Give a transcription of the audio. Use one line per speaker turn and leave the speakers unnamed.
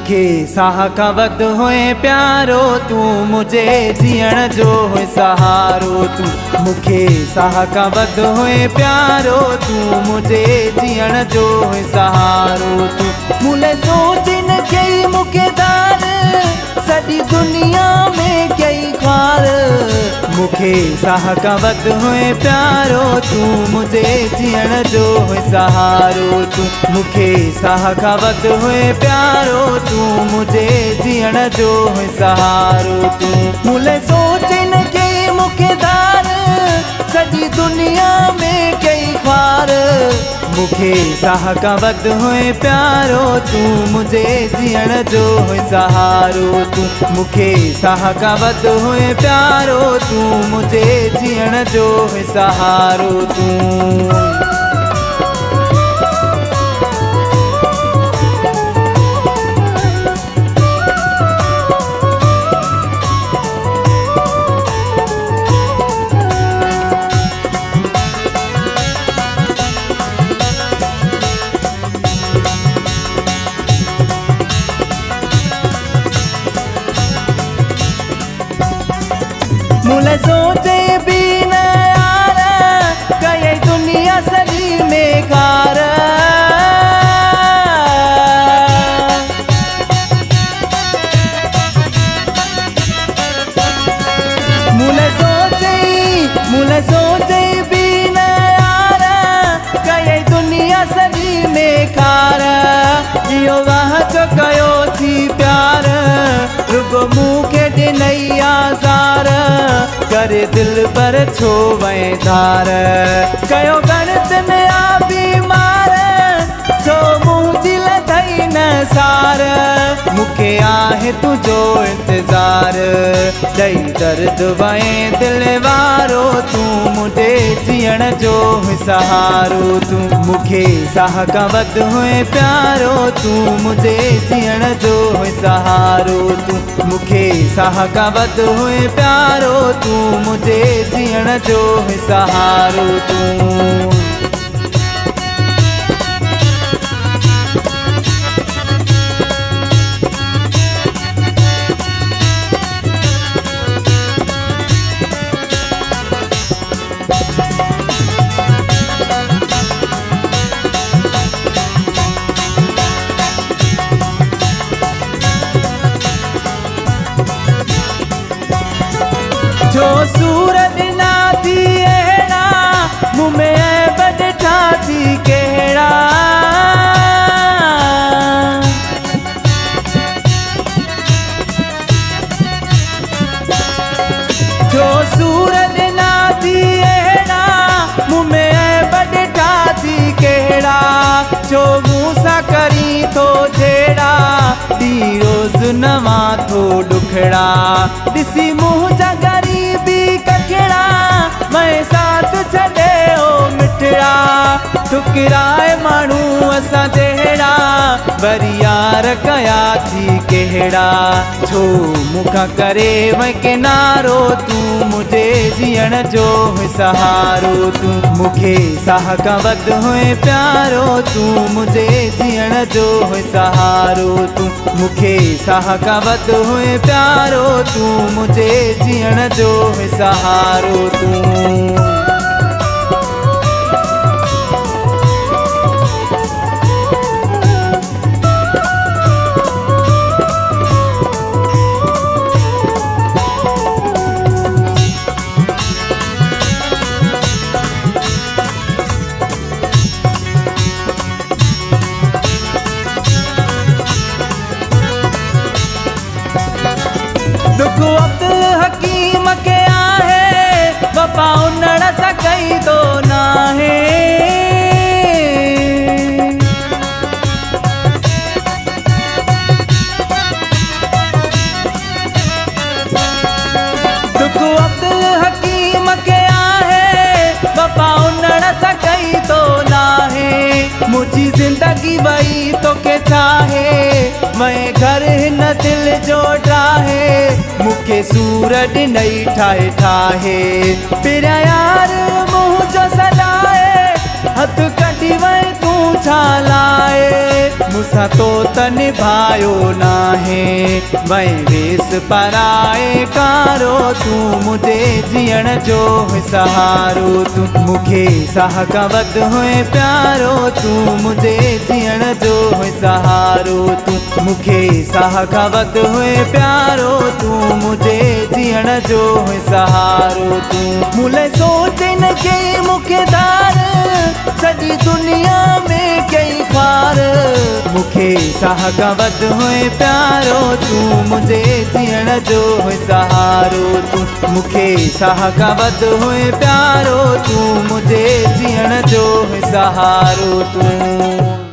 मुखे साह का वक्त होए प्यारो तू मुझे जियण जो होए सहारो तू मुखे साह का वक्त होए प्यारो तू मुझे जियण जो होए सहारो तू मुले सोचिन कई मुखे दार सॼी दुनिया में कई ख्वार मुखे साह का वक्त होए प्यारो तू मुझे जियण जो होए सहारो तू मुखे साह का वक्त होए प्यारो तू मुझे जियण जो होए सहारो तू मुले सोचिन कई मुखे दार सॼी दुनिया में कई ख्वार मुखे साह का वक्त होए प्यारो तू मुझे जियण जो होए सहारो तू मुखे साह का वक्त होए प्यारो तू मुझे जियण जो होए सहारो तू मुले सोचे भी न यार कई दुनिया सजी में कार मुले सोचे भी न यार कई दुनिया सजी में कार इहो वाह जो कयो थी प्यार रुगो मुखे ॾिनई आज़ार करे दिल पर छो वए धार कयो गणित में आ बीमार छो मुंहिंजी लथई न सार मुखे आहे तुझो इंतज़ार ॾई दर्द वए दिल वारो तू मुझे जियण जो सहारो तू मुखे साह का वक्त होए प्यारो तू मुझे जियण जो सहारो तू मुखे साह का वक्त होए प्यारो तू मुझे जियण जो सहारो तू जो सूरत ना थी अहिड़ा मुँह में बदठा थी कहिड़ा जो सूरत ना थी अहिड़ा मुँह में बदठा थी कहिड़ा जो मूंसां करी थो जहिड़ा ॾी रोज़ नवां थो ॾुखड़ा ॾिसी मुंहिंजा गरीबी ककड़ा मैं साथ छॾे ओ मिठड़ा ठुकराए माण्हू असां जहिड़ा वरी यार कया थी कहिड़ा छो मूंखां करे वई किनारो तू मुझे जियण जो सहारो तू मुखे साह का वक्त होए प्यारो तू मुझे जियण जो सहारो तू मुखे साह का वक्त होए प्यारो तू मुझे जियण जो सहारो तू दुख अब्दुल हकीम के आहे वफा उन्हण सां कई तो नाहे दुख अब्दुल हकीम के आहे वफा उन्हण सां कई तो नाहे मुझी जिंदगी वही तो के चाहे मैं घर हिन दिल जो ड्राहे मुखे सूर ॾिनई ठाहे ठाहे पिरिया यार मुंहिंजो सॾाए हथ कढी वई तूं छा लाए मूंसां तो त निभायो नाहे वई वेस पराए कारो तूं मुझे जीअण जो सहारो तूं मूंखे साह खां वध हुए प्यारो तूं मुझे जीअण जो सहारो तूं मूंखे साह खां वध हुए प्यारो तूं मुझे जीअण जो सहारो तूं मूले सोच न कई मूंखे दार सॼी दुनिया में कई खार मूंखे साह खां वध हुए प्यारो तूं मुझे जीअण जो सहारो तूं मूंखे साह खां वध हुए प्यारो तूं मुझे जीअण जो सहारो तूं।